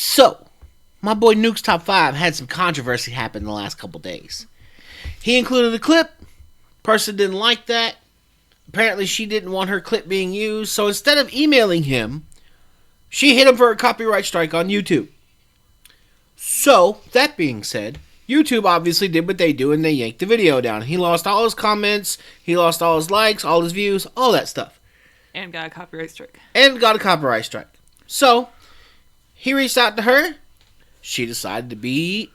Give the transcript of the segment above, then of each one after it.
So, my boy Nukes Top 5 had some controversy happen in the last couple days. He included a clip. Person didn't like that. Apparently she didn't want her clip being used, so instead of emailing him, she hit him for a copyright strike on YouTube. So, that being said, YouTube obviously did what they do and they yanked the video down. He lost all his comments, he lost all his likes, all his views, all that stuff. And got a copyright strike. So, he reached out to her. She decided to be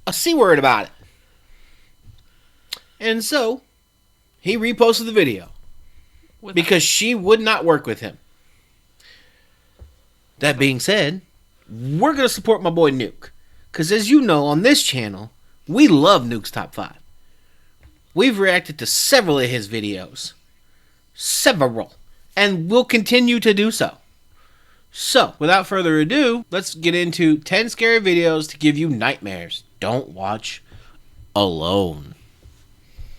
a C-word about it. And so, he reposted the video. Because she would not work with him. That being said, we're going to support my boy Nuke. Because as you know, on this channel, we love Nuke's Top 5. We've reacted to several of his videos. Several. And we'll continue to do so. So, without further ado, let's get into 10 scary videos to give you nightmares. Don't watch alone.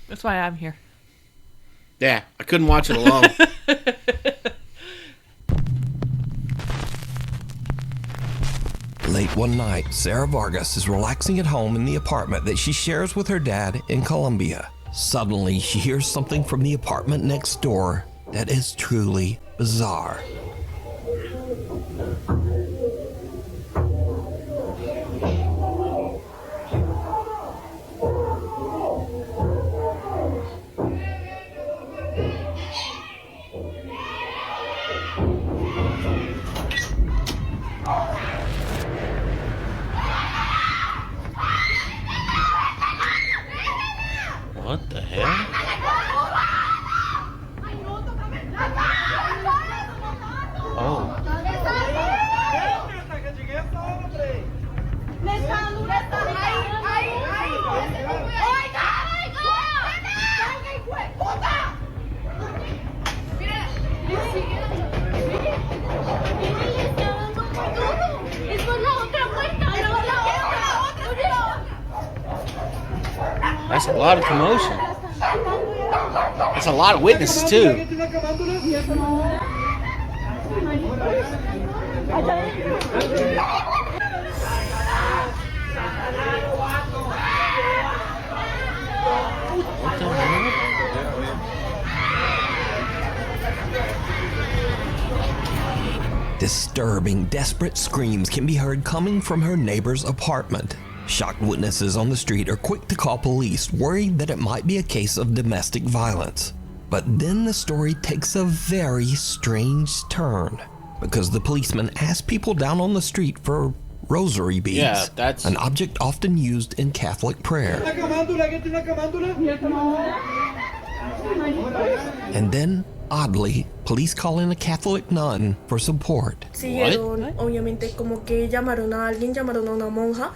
That's why I'm here. Yeah, I couldn't watch it alone. Late one night, Sarah Vargas is relaxing at home in the apartment that she shares with her dad in Colombia. Suddenly, she hears something from the apartment next door that is truly bizarre. What the hell? Oh. That's a lot of commotion. That's a lot of witnesses too. What the hell? Disturbing, desperate screams can be heard coming from her neighbor's apartment. Shocked witnesses on the street are quick to call police, worried that it might be a case of domestic violence. But then the story takes a very strange turn, because the policeman asked people down on the street for rosary beads, yeah, that's an object often used in Catholic prayer. And then, oddly, police call in a Catholic nun for support. Siguieron, obviamente, como que llamaron a alguien, llamaron a una monja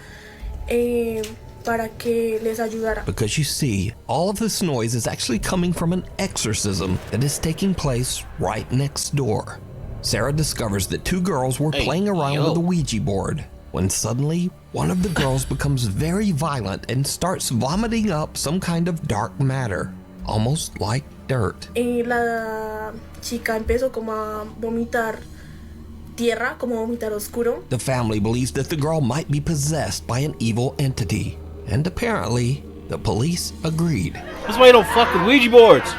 para que les ayudara. Because you see, all of this noise is actually coming from an exorcism that is taking place right next door. Sarah discovers that two girls were playing around with a Ouija board, when suddenly, one of the girls becomes very violent and starts vomiting up some kind of dark matter, almost like dirt. La chica empezó como a vomitar tierra, como vomitar oscuro. The family believes that the girl might be possessed by an evil entity, and apparently, the police agreed. That's why you don't fuck with Ouija boards.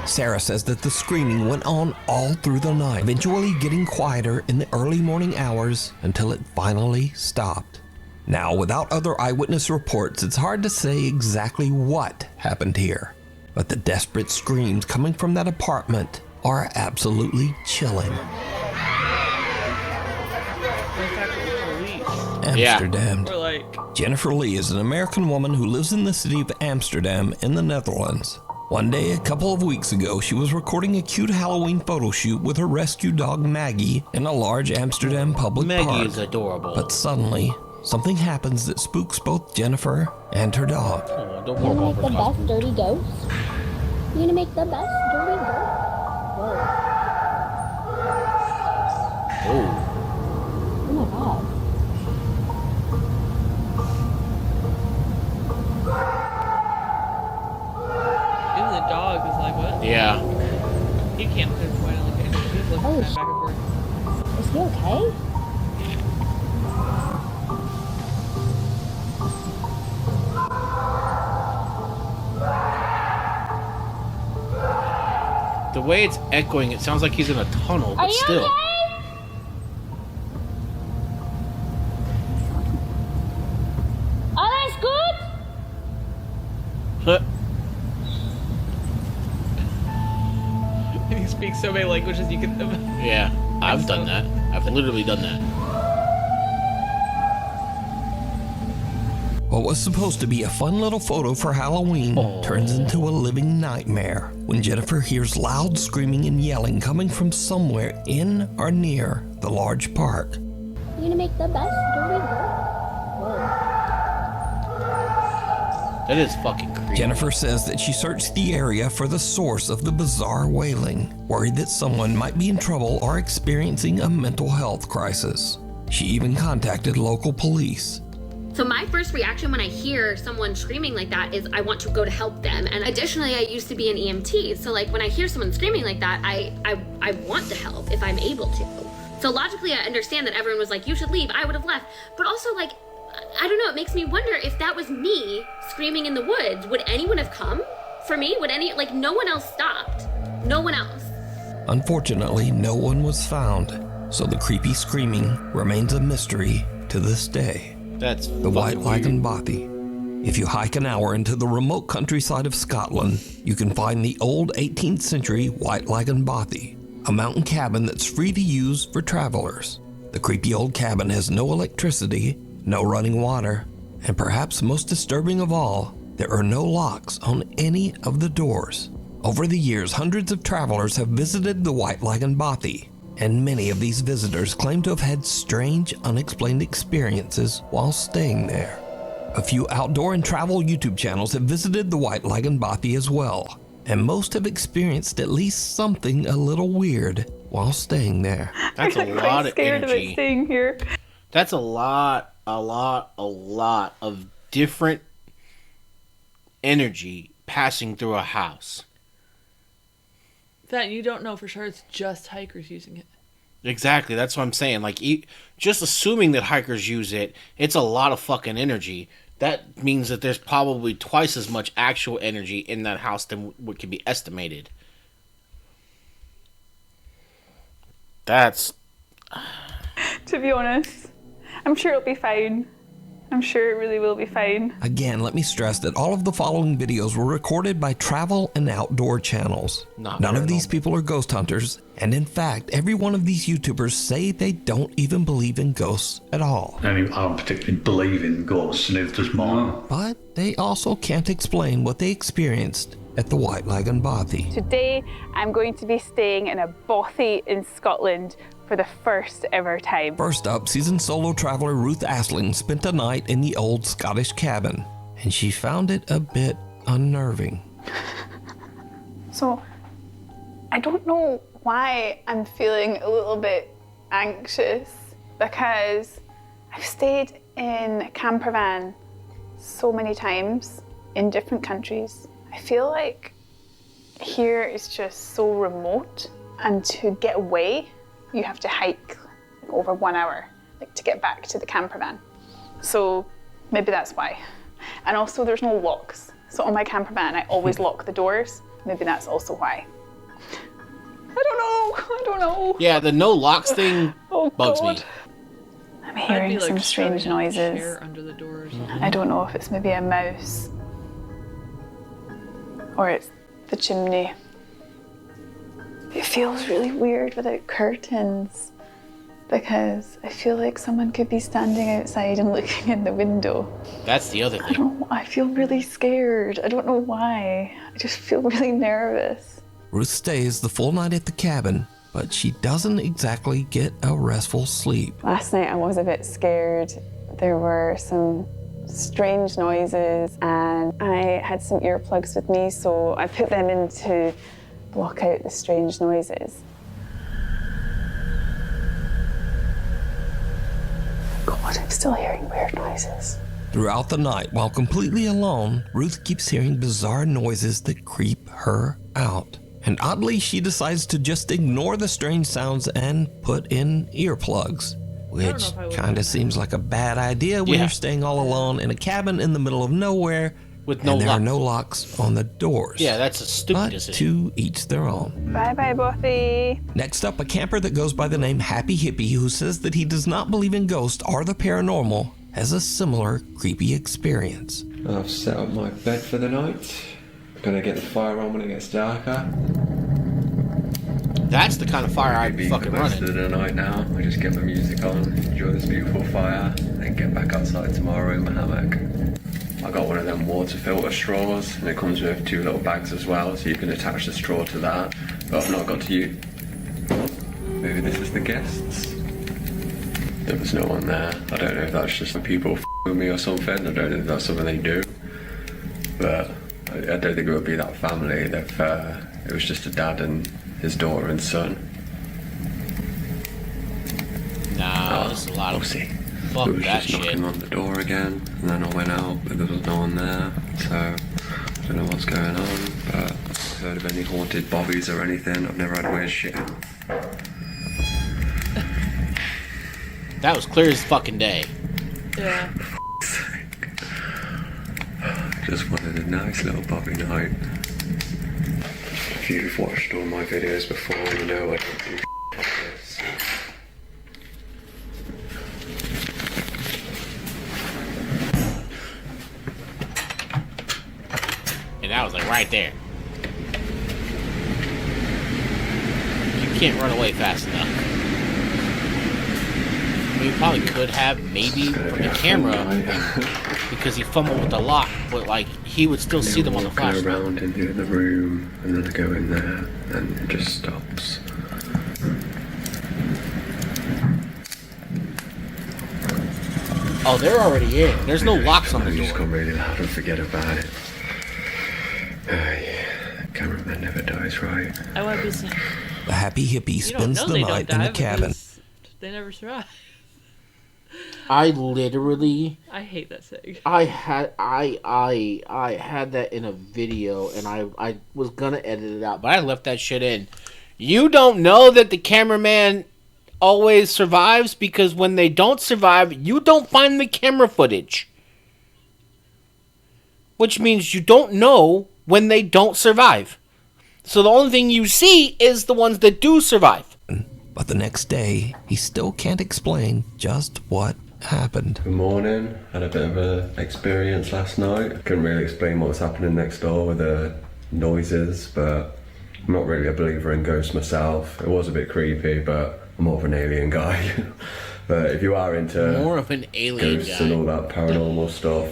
Sarah says that the screaming went on all through the night, eventually getting quieter in the early morning hours until it finally stopped. Now, without other eyewitness reports, it's hard to say exactly what happened here, but the desperate screams coming from that apartment are absolutely chilling. Amsterdam. Yeah. Jennifer Lee is an American woman who lives in the city of Amsterdam in the Netherlands. One day, a couple of weeks ago, she was recording a cute Halloween photo shoot with her rescue dog Maggie in a large Amsterdam public park. Maggie is adorable. But suddenly, something happens that spooks both Jennifer and her dog. Oh, don't You worry gonna make the about best dirty ghost? You gonna make the best dirty ghost? Whoa. Oh. Oh my god. dog was like, what? Yeah. He can't pinpoint a location. He's looking Oh, kind of back and forth. Is he okay? The way it's echoing, it sounds like he's in a tunnel, but Are you still. okay? Oh, that's good. And he speaks so many languages you can. Yeah, I've done that. I've literally done that. What was supposed to be a fun little photo for Halloween turns into a living nightmare when Jennifer hears loud screaming and yelling coming from somewhere in or near the large park. You gonna make the best dirty girl? Whoa. That is fucking creepy. Jennifer says that she searched the area for the source of the bizarre wailing, worried that someone might be in trouble or experiencing a mental health crisis. She even contacted local police. So my first reaction when I hear someone screaming like that is I want to go to help them. And additionally, I used to be an EMT. So like when I hear someone screaming like that, I want to help if I'm able to. So logically, I understand that everyone was like, you should leave. I would have left. But also like, I don't know, it makes me wonder if that was me screaming in the woods, would anyone have come for me? Like no one else stopped. No one else. Unfortunately, no one was found. So the creepy screaming remains a mystery to this day. That's The White Lagan Bothy. If you hike an hour into the remote countryside of Scotland, you can find the old 18th century White Lagan Bothy, a mountain cabin that's free to use for travelers. The creepy old cabin has no electricity, no running water, and perhaps most disturbing of all, there are no locks on any of the doors. Over the years, hundreds of travelers have visited the White Lagan Bothy, and many of these visitors claim to have had strange, unexplained experiences while staying there. A few outdoor and travel YouTube channels have visited the White Lagan Bothy as well, and most have experienced at least something a little weird while staying there. That's a lot of scared of it energy. staying here. That's a lot of different energy passing through a house. That you don't know for sure it's just hikers using it. Exactly, that's what I'm saying. Like, just assuming that hikers use it, it's a lot of fucking energy. That means that there's probably twice as much actual energy in that house than what can be estimated. That's... To be honest, I'm sure it'll be fine. I'm sure it really will be fine. Again, let me stress that all of the following videos were recorded by travel and outdoor channels. None of these people are ghost hunters, and in fact, every one of these YouTubers say they don't even believe in ghosts at all. I don't particularly believe in ghosts, and neither does mine. But they also can't explain what they experienced at the White Lagan Bothy. Today, I'm going to be staying in a bothy in Scotland for the first ever time. First up, seasoned solo traveler Ruth Asling spent a night in the old Scottish cabin, and she found it a bit unnerving. So, I don't know why I'm feeling a little bit anxious, because I've stayed in a camper van so many times in different countries. I feel like here is just so remote, and to get away, you have to hike over 1 hour, like to get back to the camper van. So maybe that's why. And also there's no locks. So on my camper van, I always lock the doors. Maybe that's also why. I don't know. Yeah, the no locks thing bugs me. I'm hearing some strange noises. Under the doors. I don't know if it's maybe a mouse or it's the chimney. It feels really weird without curtains, because I feel like someone could be standing outside and looking in the window. That's the other thing. I feel really scared. I don't know why. I just feel really nervous. Ruth stays the full night at the cabin, but she doesn't exactly get a restful sleep. Last night I was a bit scared. There were some strange noises and I had some earplugs with me, so I put them in to block out the strange noises. God, I'm still hearing weird noises. Throughout the night, while completely alone, Ruth keeps hearing bizarre noises that creep her out. And oddly, she decides to just ignore the strange sounds and put in earplugs. Which kinda seems like a bad idea when you're staying all alone in a cabin in the middle of nowhere with no and there lock. are no locks on the doors. Yeah, that's a stupid But decision. to each their own. Bye-bye, Buffy. Next up, a camper that goes by the name Happy Hippie, who says that he does not believe in ghosts or the paranormal, has a similar creepy experience. I've set up my bed for the night. Gonna get the fire on when it gets darker. That's the kind of fire I'd be fucking running. For the night now. I just get my music on, enjoy this beautiful fire, and get back outside tomorrow in my hammock. I got one of them water filter straws, and it comes with 2 little bags as well, so you can attach the straw to that. But I've not got to use. Maybe this is the guests. There was no one there. I don't know if that's just some people with me or something. I don't know if that's something they do. But I don't think it would be that family. If it was just a dad and his daughter and son. Nah, there's a lot of... see. Fuck It was that just shit. knocking on the door again, and then I went out, but there was no one there. So I don't know what's going on. But I've heard of any haunted bobbies or anything. I've never had weird shit. That was clear as fucking day. Yeah. Just wanted a nice little bobby night. If you've watched all my videos before, you know I don't do like this. And that was like right there. You can't run away fast enough. I mean, you probably could have, maybe, from the camera, because he fumbled with the lock, but like, he would still see them on the flash. Go around into the room, and then I go in there, and it just stops. Oh, they're already in. There's no locks on the You just door. got really loud and forget about it. Yeah, cameraman never dies, right? I want to be saying. The Happy Hippie You don't spends know the they night don't in die the cabin. because they never survive. I literally... I hate that saying. I had that in a video, and I was gonna edit it out, but I left that shit in. You don't know that the cameraman always survives, because when they don't survive, you don't find the camera footage. Which means you don't know when they don't survive. So the only thing you see is the ones that do survive. But the next day, he still can't explain just what happened. Good morning. Had a bit of an experience last night. Couldn't really explain what was happening next door with the noises, but I'm not really a believer in ghosts myself. It was a bit creepy, but I'm more of an alien guy. But if you are into More of an alien ghosts guy. and all that paranormal stuff,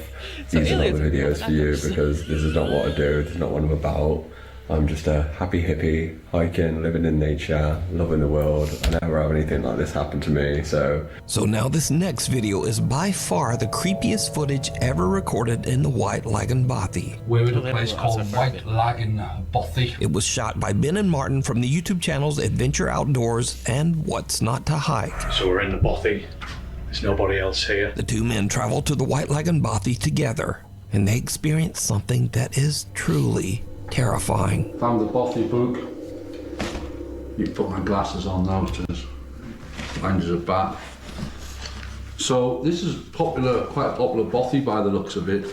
So these are not the aliens videos are for you, numbers. because this is not what I do. This is not what I'm about. I'm just a happy hippie, hiking, living in nature, loving the world. I never have anything like this happen to me, so... So now this next video is by far the creepiest footage ever recorded in the White Lagoon Bothy. We're at a place called White Lagoon Bothy. It was shot by Ben and Martin from the YouTube channels Adventure Outdoors and What's Not to Hike. So we're in the Bothy. There's nobody else here. The two men travel to the White Lagoon Bothy together, and they experience something that is truly terrifying. Found the Bothy book. You put my glasses on now, because blind as a bat. So this is popular, quite a popular Bothy by the looks of it.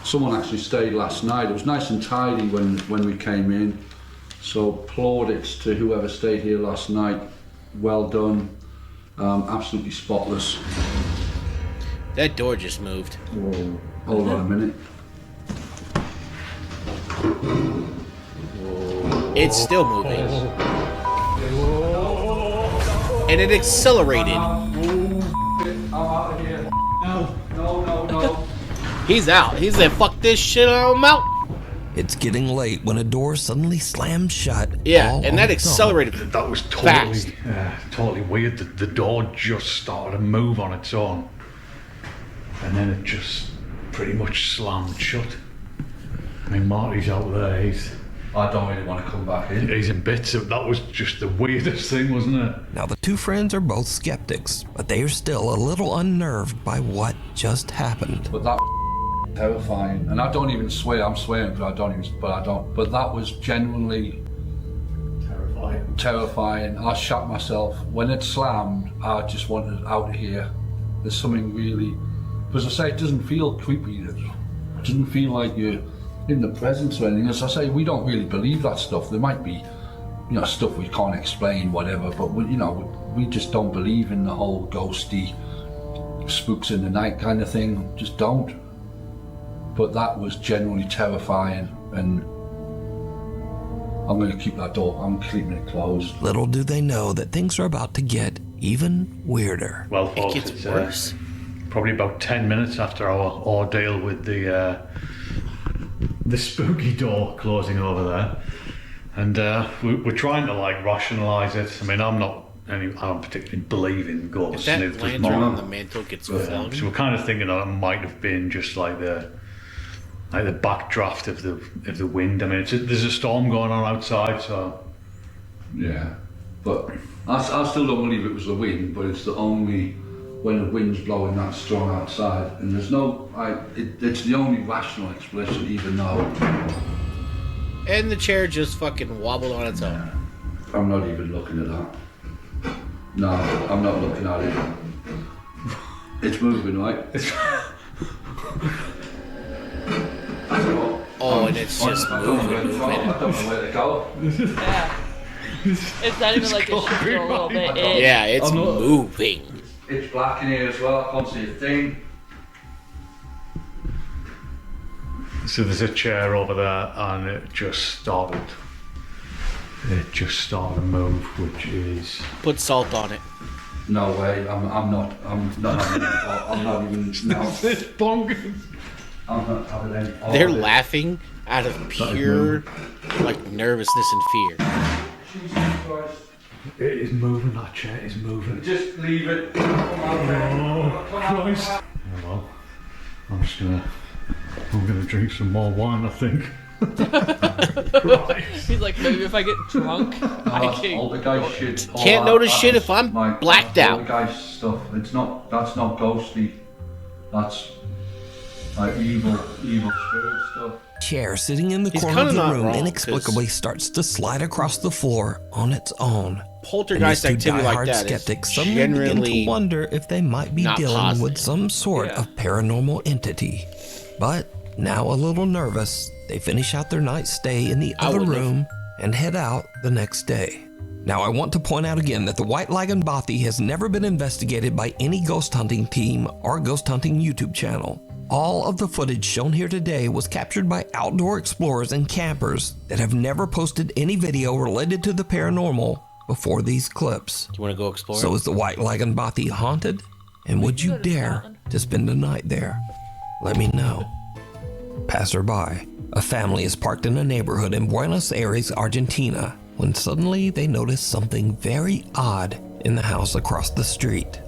Someone actually stayed last night. It was nice and tidy when we came in. So plaudits to whoever stayed here last night. Well done. Absolutely spotless. That door just moved. Whoa. Hold on a minute. It's still moving. And it accelerated. I'm out of here. No. He's out. He said, fuck this shit, I'm out. It's getting late when a door suddenly slams shut. Yeah, all and on that its own. accelerated That was fast. totally weird. The door just started to move on its own. And then it just pretty much slammed shut. I mean, Marty's out there, he's I don't really want to come back in. He's in bits. That was just the weirdest thing, wasn't it? Now, the two friends are both skeptics, but they are still a little unnerved by what just happened. But that terrifying, and I don't even swear. I'm swearing, but I don't. But that was genuinely terrifying. I shot myself when it slammed. I just wanted out of here. There's something really, because I say it doesn't feel creepy. It doesn't feel like you're in the presence or anything. As I say, we don't really believe that stuff. There might be, stuff we can't explain, whatever. But we just don't believe in the whole ghosty, spooks in the night kind of thing. Just don't. But that was genuinely terrifying, and I'm going to keep that door. I'm keeping it closed. Little do they know that things are about to get even weirder. Well, folks, it gets worse. Probably about 10 minutes after our ordeal with the spooky door closing over there, and we're trying to rationalise it. I mean, I don't particularly believe in ghosts. If that lantern on the mantle gets flung, so we're kind of thinking that it might have been just like the backdraft of the wind. I mean, there's a storm going on outside, so yeah. But I still don't believe it was the wind. But it's only when the wind's blowing that strong outside, and there's no. It's the only rational explanation, even though. And the chair just fucking wobbled on its own. I'm not even looking at that. No, I'm not looking at it. It's moving, right? And it's just moving. I don't know where to go. Yeah. It's not even like it should go a little bit in. Yeah, it's moving. It's black in here as well. I can't see a thing. So there's a chair over there, and it just started to move, which is. Put salt on it. No way. I'm not even. No. It's bonkers. I'm not having any. They're laughing out of pure nervousness and fear. Jesus Christ. It is moving. That chair is moving. Just leave it. Oh Christ! Oh, well, I'm gonna drink some more wine, I think. He's like, maybe if I get drunk, I can. All the guy's shit. Can't notice shit if I'm blacked out. All the guy's stuff. That's not ghostly. That's evil spirit stuff. Chair sitting in the corner of the room inexplicably starts to slide across the floor on its own. Poltergeist activity like that skeptics is suddenly begin generally to wonder if they might be dealing with some sort of paranormal entity. But now a little nervous, they finish out their night stay in the other room and head out the next day. Now I want to point out again that the White Lagan Bothy has never been investigated by any ghost hunting team or ghost hunting YouTube channel. All of the footage shown here today was captured by outdoor explorers and campers that have never posted any video related to the paranormal before these clips. You want to go explore? So is the White Lagan Bothy haunted? And would you dare to spend a night there? Let me know. Passerby. A family is parked in a neighborhood in Buenos Aires, Argentina, when suddenly they notice something very odd in the house across the street.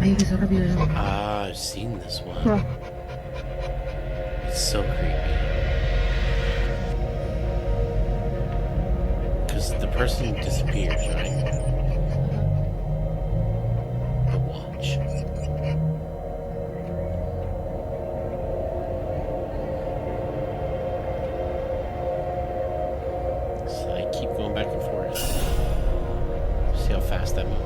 I've seen this one. It's so creepy. Because the person disappears, right? The watch. So I keep going back and forth. See how fast that moved.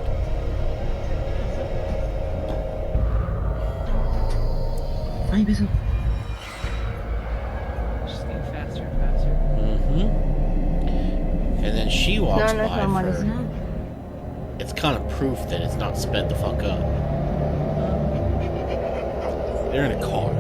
Just getting faster and faster. And then she walks by for... It's kind of proof that it's not sped the fuck up. They're in a car.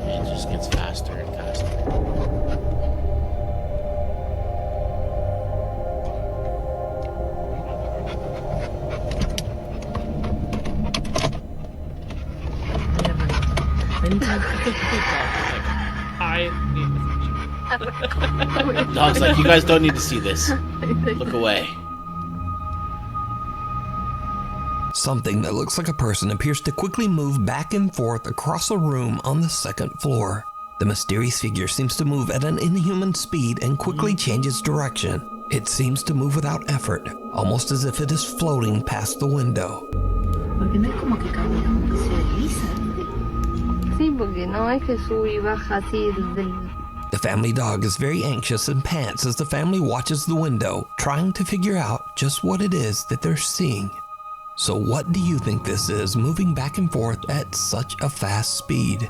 It just gets faster and faster. Dog's like, you guys don't need to see this. Look away. Something that looks like a person appears to quickly move back and forth across a room on the second floor. The mysterious figure seems to move at an inhuman speed and quickly changes direction. It seems to move without effort, almost as if it is floating past the window. Porque no es como que camina, como que se desliza. Sí, porque no es que sube y baja así del... The family dog is very anxious and pants as the family watches the window, trying to figure out just what it is that they're seeing. So what do you think this is, moving back and forth at such a fast speed?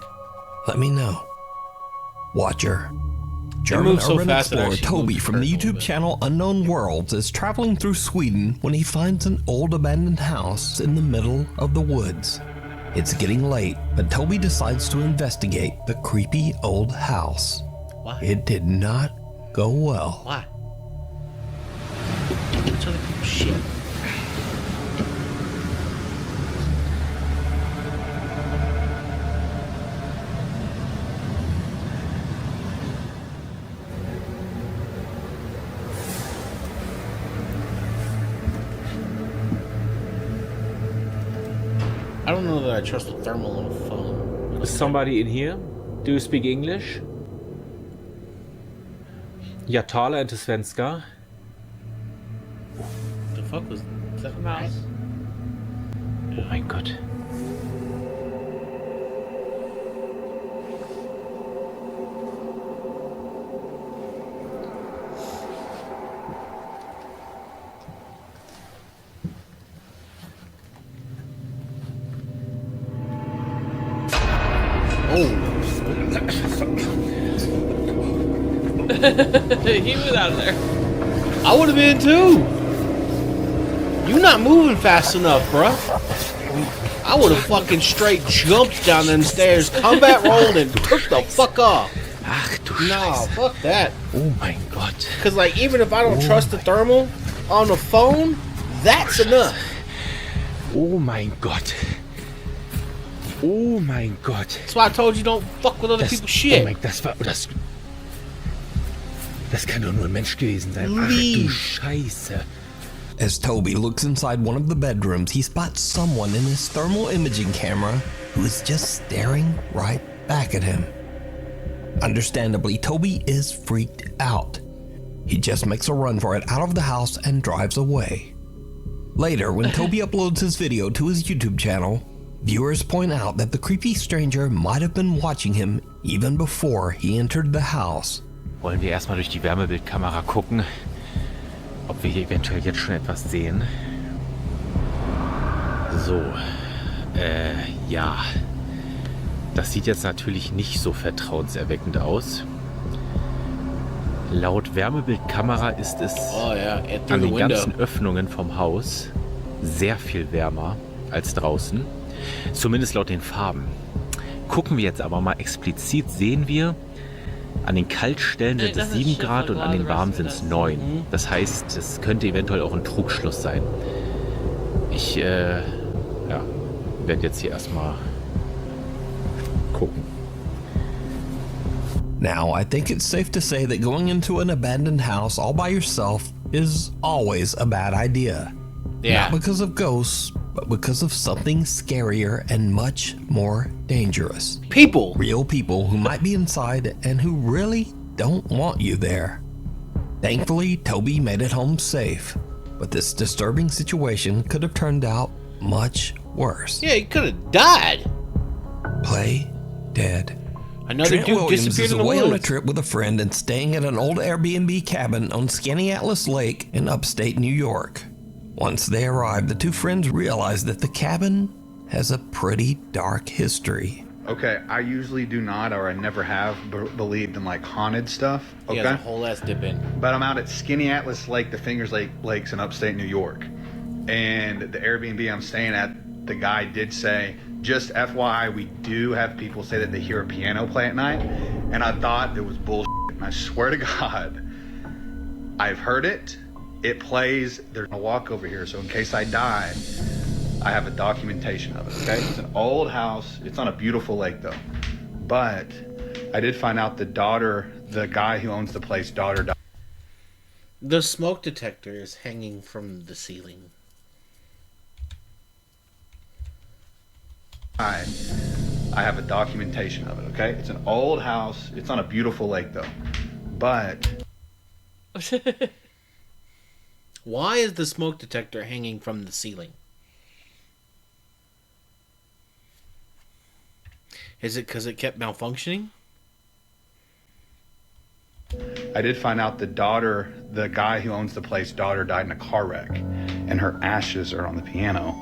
Let me know. Watcher. German so urban fast it explorer actually Toby moves from the a little YouTube bit. channel Unknown Worlds is traveling through Sweden when he finds an old abandoned house in the middle of the woods. It's getting late, but Toby decides to investigate the creepy old house. Why? It did not go well. Why? What's other people's shit? I don't know that I trust a thermal on a phone. Is somebody in here? Do you speak English? Jag talar inte svenska. The fuck was that? Mouse. Oh mein Gott. He was out of there. I would have been too. You not moving fast enough, bruh. I would have fucking straight jumped down them stairs, combat rolled, and took the fuck off. Ach du Nah, Scheiße. fuck that. Oh mein Gott. Cause like even if I don't trust the thermal on the phone, that's enough. Oh mein Gott. Oh mein Gott. That's why I told you don't fuck with other people's shit. Oh mein, das kann doch nur ein Mensch gewesen sein. Ach du Leave. Scheiße. As Toby looks inside one of the bedrooms, he spots someone in his thermal imaging camera who is just staring right back at him. Understandably, Toby is freaked out. He just makes a run for it out of the house and drives away. Later, when Toby uploads his video to his YouTube channel, viewers point out that the creepy stranger might have been watching him even before he entered the house. Wollen wir erstmal durch die Wärmebildkamera gucken, ob wir hier eventuell jetzt schon etwas sehen. So, ja. Das sieht jetzt natürlich nicht so vertrauenserweckend aus. Laut Wärmebildkamera ist es an den ganzen Öffnungen vom Haus sehr viel wärmer als draußen. Zumindest laut den Farben. Gucken wir jetzt aber mal explizit, sehen wir, an den Kaltstellen sind es 7 Grad und an den warmen sind es 9. Das heißt, es könnte eventuell auch ein Trugschluss sein. Ich werde jetzt hier erstmal gucken. Now, I think it's safe to say that going into an abandoned house all by yourself is always a bad idea. Yeah. Not because of ghosts, but because of something scarier and much more dangerous. People. Real people who might be inside and who really don't want you there. Thankfully, Toby made it home safe, but this disturbing situation could have turned out much worse. Yeah, he could have died. Play dead. Another Trent dude Williams disappeared is in the away on a woods. trip with a friend and staying at an old Airbnb cabin on Skaneateles Lake in upstate New York. Once they arrive, the two friends realize that the cabin has a pretty dark history. Okay, I usually do not, or I never have believed in like haunted stuff. Okay, He has a whole ass dip in. but I'm out at Skaneateles Lake, the Fingers Lakes in upstate New York, and the Airbnb I'm staying at, the guy did say, just FYI, we do have people say that they hear a piano play at night, and I thought it was bullshit. And I swear to God, I've heard it. It plays. There's a walk over here, so in case I die, I have a documentation of it. Okay, it's an old house. It's on a beautiful lake though, but I did find out the daughter the guy who owns the place daughter died. The smoke detector is hanging from the ceiling. I have a documentation of it, okay? It's an old house. It's on a beautiful lake, though. But... Why is the smoke detector hanging from the ceiling? Is it because it kept malfunctioning? I did find out the guy who owns the place daughter died in a car wreck. And her ashes are on the piano.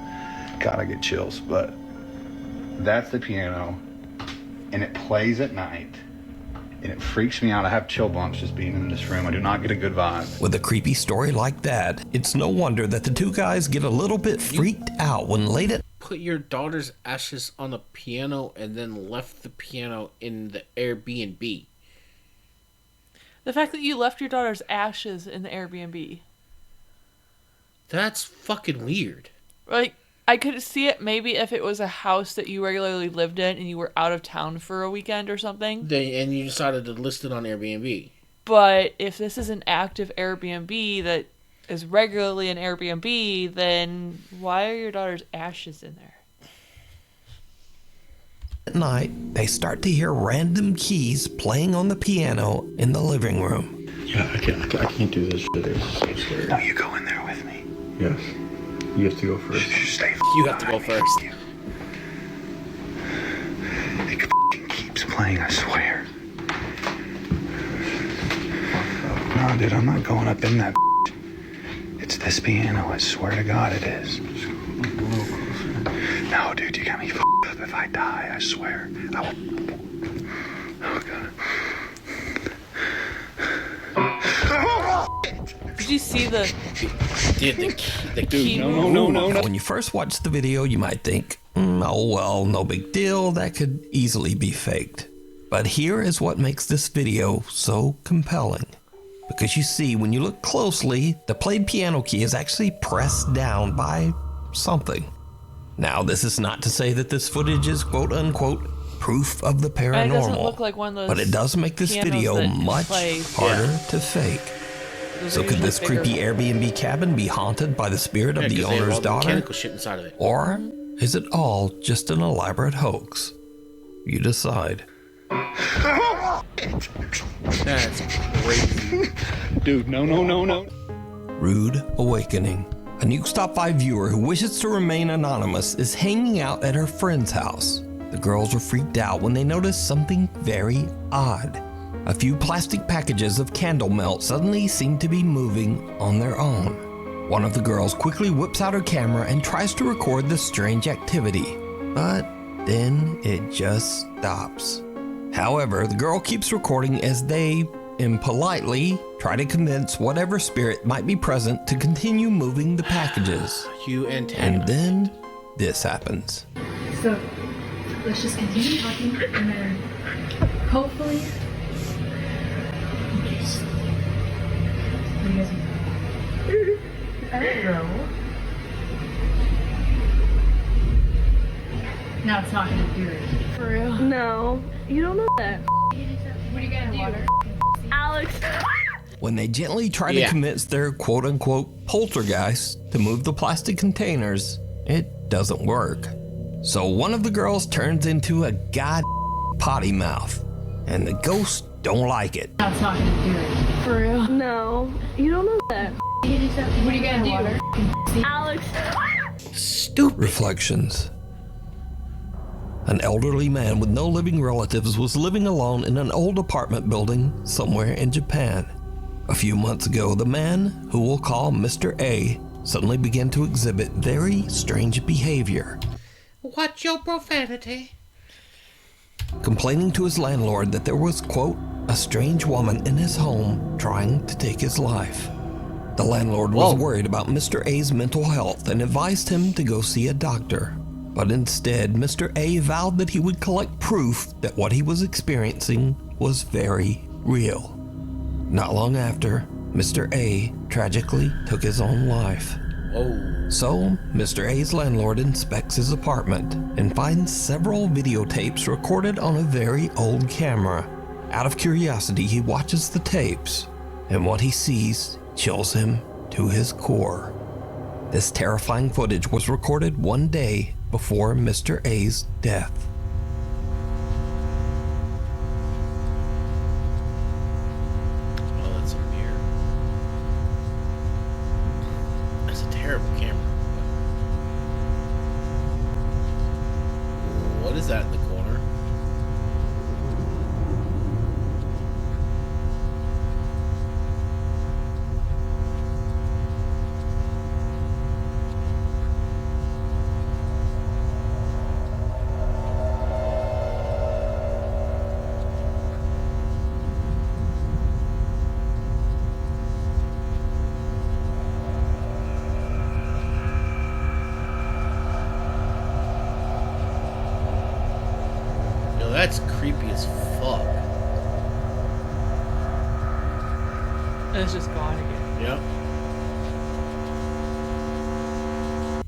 God, I get chills, but... That's the piano, and it plays at night, and it freaks me out. I have chill bumps just being in this room. I do not get a good vibe. With a creepy story like that, it's no wonder that the two guys get a little bit freaked out when late at... Put your daughter's ashes on the piano and then left the piano in the Airbnb. The fact that you left your daughter's ashes in the Airbnb. That's fucking weird. Like, I could see it maybe if it was a house that you regularly lived in and you were out of town for a weekend or something. And you decided to list it on Airbnb. But if this is an active Airbnb that is regularly an Airbnb, then why are your daughter's ashes in there? At night, they start to hear random keys playing on the piano in the living room. Yeah, I can't do this shit. It's so scary. No, you go in there with me. Yes. You have to go first. You have to go first. It keeps playing, I swear. No, dude, I'm not going up in that. It's this piano, I swear to God it is. No, dude, you got me up. If I die, I swear. I will. Oh, God. Did you see the key? No. When you first watch the video, you might think, oh well, no big deal, that could easily be faked. But here is what makes this video so compelling. Because you see, when you look closely, the played piano key is actually pressed down by something. Now, this is not to say that this footage is quote-unquote proof of the paranormal, it doesn't look like one of those but it does make this video much harder to fake. So could this creepy Airbnb cabin be haunted by the spirit of the owner's daughter? Mechanical shit inside of it. Or is it all just an elaborate hoax? You decide. That's crazy. Dude, no. Rude awakening. A Nukes Top 5 viewer who wishes to remain anonymous is hanging out at her friend's house. The girls are freaked out when they notice something very odd. A few plastic packages of candle melt suddenly seem to be moving on their own. One of the girls quickly whips out her camera and tries to record the strange activity, but then it just stops. However, the girl keeps recording as they, impolitely, try to convince whatever spirit might be present to continue moving the packages. And then this happens. So, let's just continue talking and then hopefully... What do you guys think? I don't know. Now it's not gonna do it. For real? No, you don't know that. What are you gonna do? Alex. When they gently try to convince their quote-unquote poltergeist to move the plastic containers, it doesn't work. So one of the girls turns into a potty mouth, and the ghosts don't like it. Now it's not gonna do it. For real? No, you don't know that. What are you gonna do? Alex. Stupid. Reflections. An elderly man with no living relatives was living alone in an old apartment building somewhere in Japan. A few months ago, the man, who we'll call Mr. A, suddenly began to exhibit very strange behavior. Watch your profanity. Complaining to his landlord that there was, quote, a strange woman in his home trying to take his life. The landlord was worried about Mr. A's mental health and advised him to go see a doctor. But instead, Mr. A vowed that he would collect proof that what he was experiencing was very real. Not long after, Mr. A tragically took his own life. So, Mr. A's landlord inspects his apartment and finds several videotapes recorded on a very old camera. Out of curiosity, he watches the tapes, and what he sees chills him to his core. This terrifying footage was recorded one day before Mr. A's death. Oh, that's a mirror. That's a terrible camera. What is that in the corner? That's creepy as fuck. And it's just gone again. Yep.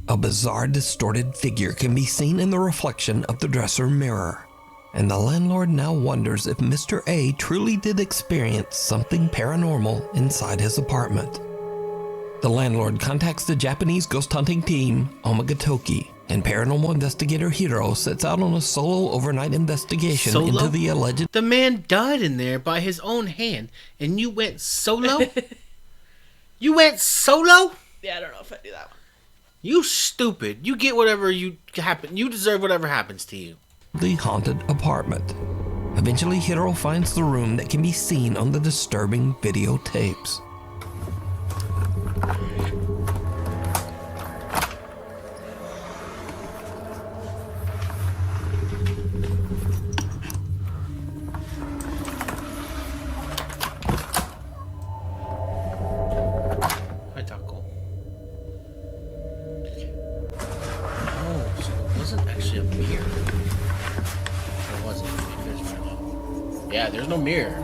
A bizarre, distorted figure can be seen in the reflection of the dresser mirror, and the landlord now wonders if Mr. A truly did experience something paranormal inside his apartment. The landlord contacts the Japanese ghost hunting team, Omagatoki, and paranormal investigator Hiro sets out on a solo overnight investigation into the alleged... The man died in there by his own hand, and you went solo? You went solo? Yeah, I don't know if I do that one. You stupid. You get whatever you deserve whatever happens to you. The haunted apartment. Eventually, Hiro finds the room that can be seen on the disturbing videotapes. Yeah, there's no mirror.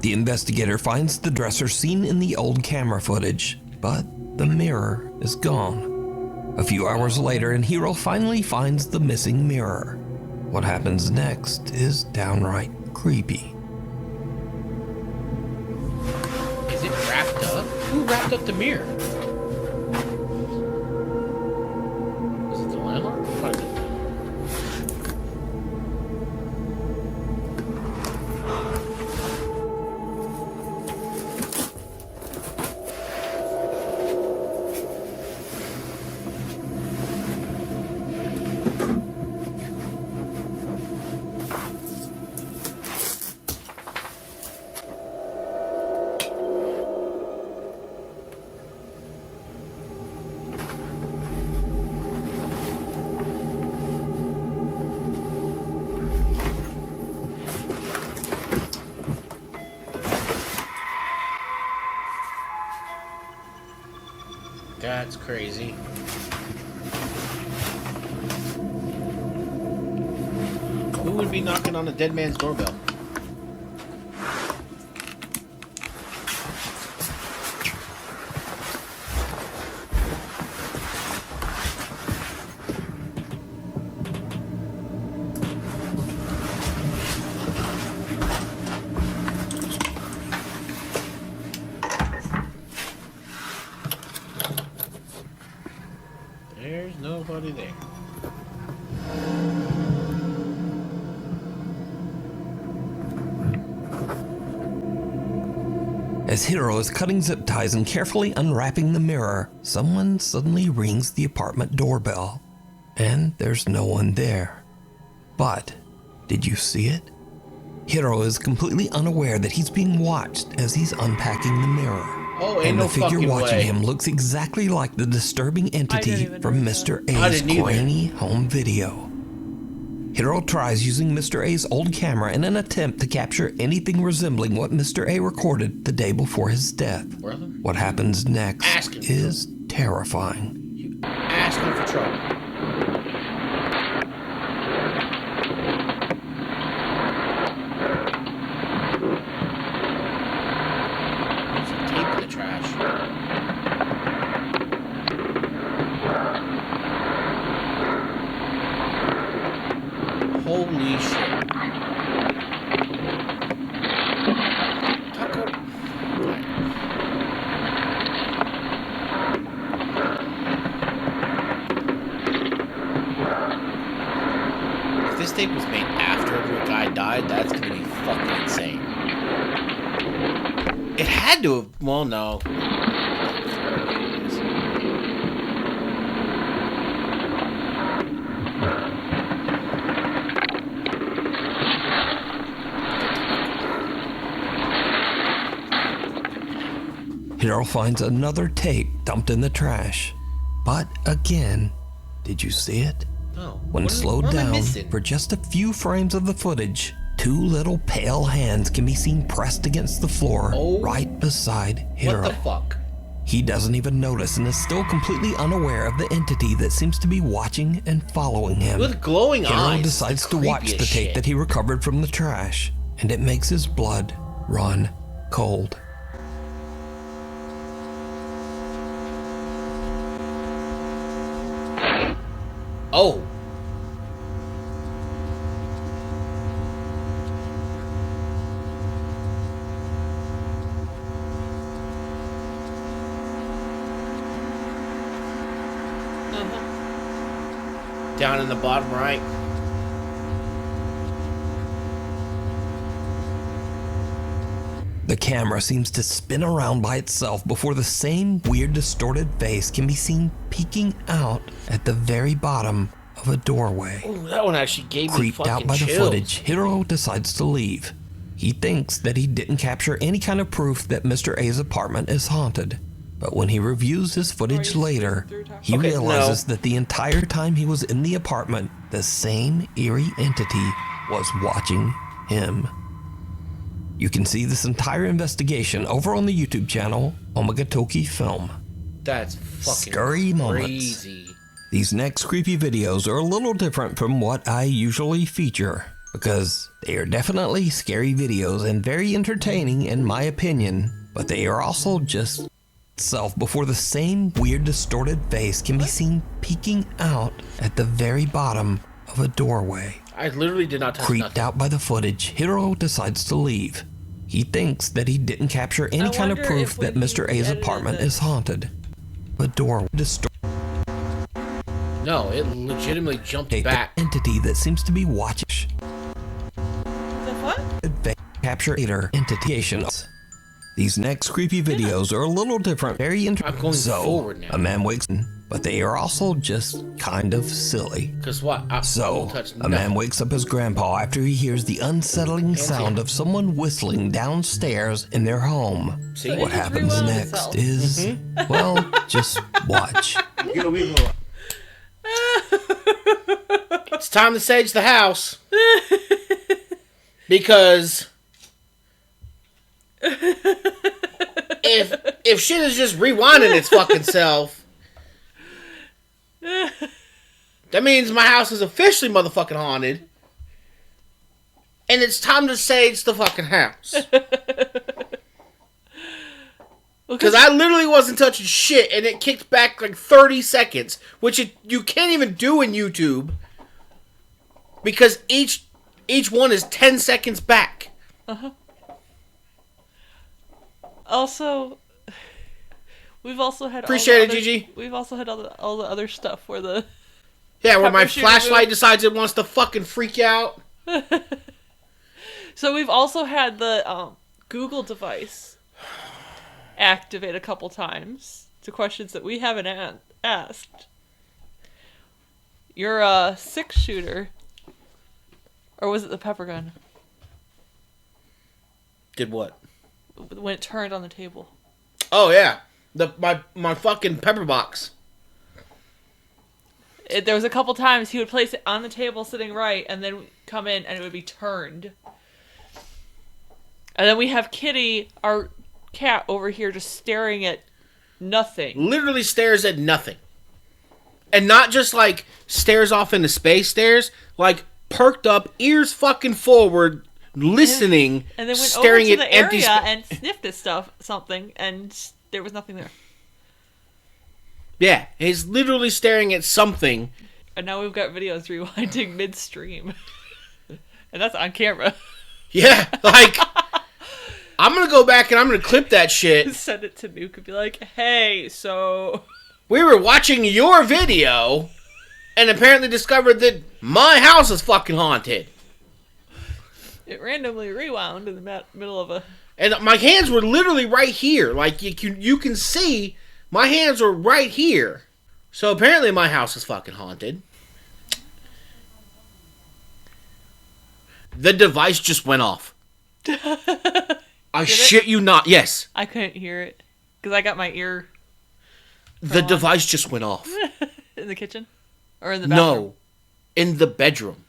The investigator finds the dresser seen in the old camera footage, but the mirror is gone. A few hours later, and Hiro finally finds the missing mirror. What happens next is downright creepy. Is it wrapped up? Who wrapped up the mirror? That's crazy. Who would be knocking on a dead man's doorbell? There's nobody there. As Hiro is cutting zip ties and carefully unwrapping the mirror, someone suddenly rings the apartment doorbell. And there's no one there. But, did you see it? Hiro is completely unaware that he's being watched as he's unpacking the mirror. Oh, and no the figure watching way. him looks exactly like the disturbing entity from Mr. A's grainy home video. Hiro tries using Mr. A's old camera in an attempt to capture anything resembling what Mr. A recorded the day before his death. Brother? What happens next is terrifying. Asking for trouble. There's a tape in the trash. Holy shit. Taco. If this tape was made after the guy died, that's gonna be fucking insane. It had to have. Well, no. Hiro finds another tape dumped in the trash. But again, did you see it? No. When slowed down for just a few frames of the footage, two little pale hands can be seen pressed against the floor right beside Hiro. What the fuck? He doesn't even notice and is still completely unaware of the entity that seems to be watching and following him. With glowing eyes. Hiro decides to watch the tape that he recovered from the trash, and it makes his blood run cold. Oh. Down in the bottom right. The camera seems to spin around by itself before the same weird distorted face can be seen peeking out at the very bottom of a doorway. Ooh, that one actually gave me Creeped fucking out by chills. the footage, Hiro decides to leave. He thinks that he didn't capture any kind of proof that Mr. A's apartment is haunted. But when he reviews his footage later, he realizes that the entire time he was in the apartment, the same eerie entity was watching him. You can see this entire investigation over on the YouTube channel, Omagatoki Film. That's fucking Scary moments. crazy. These next creepy videos are a little different from what I usually feature, because they are definitely scary videos and very entertaining in my opinion, but they are also just itself before the same weird distorted face can be seen peeking out at the very bottom of a doorway. I literally did not touch Creeped nothing. out by the footage, Hiro decides to leave. He thinks that he didn't capture any kind of proof that Mr. A's apartment is haunted. The door distorted. No, it legitimately jumped The back. entity that seems to be watching. The what? Capture later entity. These next creepy videos are a little different, very interesting. I'm going forward now. A man wakes up, but they are also just kind of silly. Cause what? I won't touch A man wakes up his grandpa after he hears the unsettling sound of someone whistling downstairs in their home. See? What happens next is, well, just watch. It's time to sage the house. Because if shit is just rewinding its fucking self, that means my house is officially motherfucking haunted. And it's time to sage the fucking house. Because I literally wasn't touching shit, and it kicked back like 30 seconds, which you can't even do in YouTube, because each one is 10 seconds back. Uh-huh. Also, we've also had Appreciate all it, the other, Gigi. We've also had all the other stuff where the where my pepper shooter flashlight decides it wants to fucking freak out. So we've also had the Google device activate a couple times to questions that we haven't asked. Your 6-shooter, or was it the pepper gun? Did what? When it turned on the table. Oh yeah, my fucking pepper box. There was a couple times he would place it on the table sitting right, and then come in and it would be turned. And then we have Kitty, our cat, over here just staring at nothing. Literally stares at nothing. And not just like stares off into space, stares like perked up, ears fucking forward, listening, and then went staring over to at the empty area space. and sniffed at something, and there was nothing there. Yeah, he's literally staring at something. And now we've got videos rewinding midstream. And that's on camera. Yeah, like, I'm going to go back and I'm going to clip that shit. Send it to Nuke and be like, hey, so... We were watching your video and apparently discovered that my house is fucking haunted. It randomly rewound in the middle of a... And my hands were literally right here. Like, you can see my hands were right here. So apparently my house is fucking haunted. The device just went off. I shit you not. Yes. I couldn't hear it because I got my ear. The device just went off. In the kitchen? Or in the bathroom? No. In the bedroom.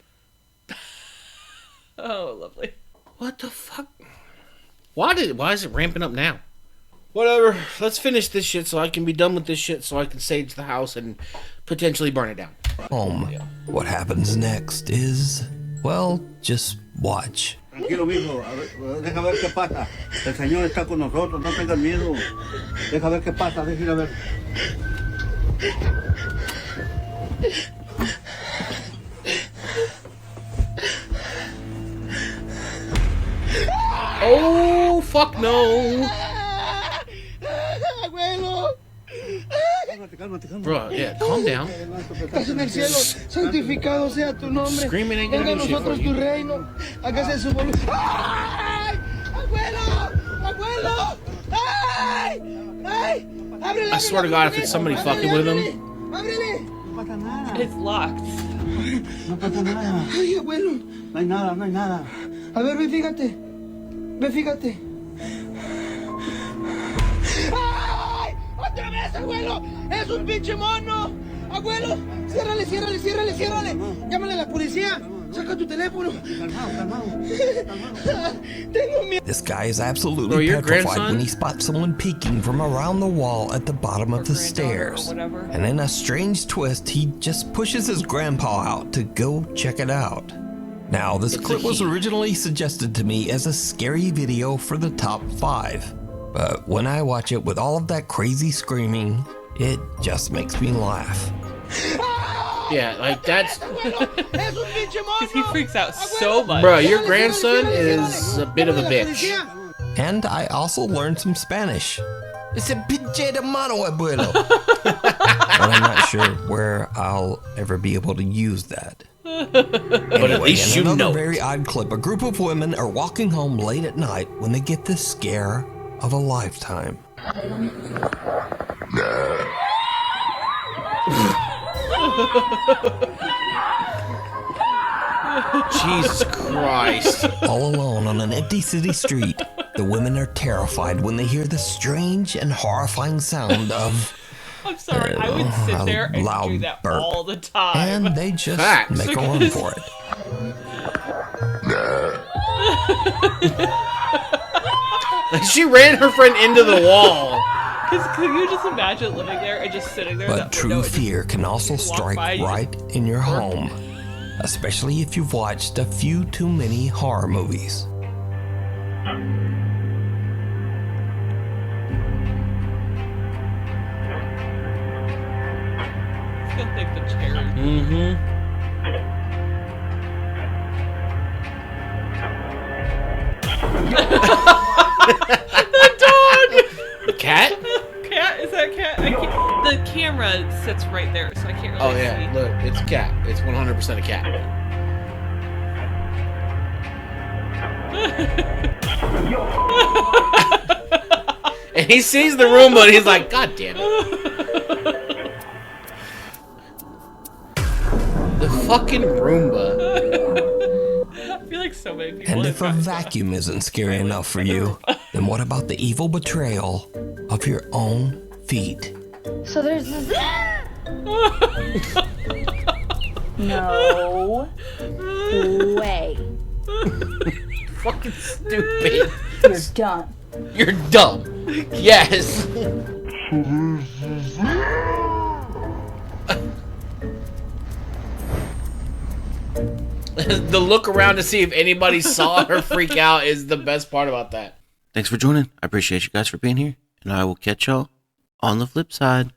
Oh, lovely. What the fuck? Why is it ramping up now? Whatever. Let's finish this shit so I can be done with this shit so I can sage the house and potentially burn it down. What happens next is, well, just watch. Tranquilo, mijo. Deja ver qué pasa. El Señor está con nosotros. No tengas miedo. Deja ver qué pasa. Deja ir a ver. Oh, fuck no. Abuelo. Bro, yeah, calm down. Estás en el cielo, santificado sea tu nombre. Screaming ain't gonna Venga a do shit for nosotros you. tu reino. Hágase su voluntad. ¡Ay! ¡Abuelo! ¡Abuelo! ¡Ay! ¡Ay! ¡Ábrele! I swear to God, if it's somebody fucking with him. ¡Ábrele! No pasa nada. It's locked. No pasa nada. Ay, abuelo. No hay nada, no hay nada. A ver, ve, fíjate. Ve, fíjate. ¡Ay! ¡Otra vez, abuelo! ¡Es un pinche mono! ¡Abuelo! ¡Ciérrale, ciérrale, ciérrale, ciérrale! ¡Llámale a la policía! ¡Saca tu teléfono! Tengo miedo. This guy is absolutely petrified when he spots someone peeking from around the wall at the bottom of the stairs. And in a strange twist, he just pushes his grandpa out to go check it out. Now, this clip was originally suggested to me as a scary video for the top 5. But when I watch it with all of that crazy screaming, it just makes me laugh. Yeah, like that's... Because he freaks out so much. Bro, your grandson is a bit of a bitch. And I also learned some Spanish. It's a pinche de mano, abuelo. But I'm not sure where I'll ever be able to use that. But at least you in another know. Very odd clip. A group of women are walking home late at night when they get the scare of a lifetime. Jesus Christ. All alone on an empty city street, the women are terrified when they hear the strange and horrifying sound of... I'm sorry, I would sit there and do that burp. all the time. And they just Facts. make a run for it. She ran her friend into the wall. Because could you just imagine living there and just sitting there? But true fear can also strike right in your home, especially if you've watched a few too many horror movies. It's gonna take the chair. The dog! The cat? Cat? Is that cat? I can't, the camera sits right there, so I can't really Oh yeah, see. look, it's a cat. It's 100% a cat. And he sees the Roomba and he's like, God damn it. The fucking Roomba. I feel like so many people And have if a gotten vacuum isn't scary enough for you, then what about the evil betrayal of your own feet? So there's this. No way. Fucking stupid. You're done. You're dumb. Yes. The look around to see if anybody saw her freak out is the best part about that. Thanks for joining. I appreciate you guys for being here. And I will catch y'all on the flip side.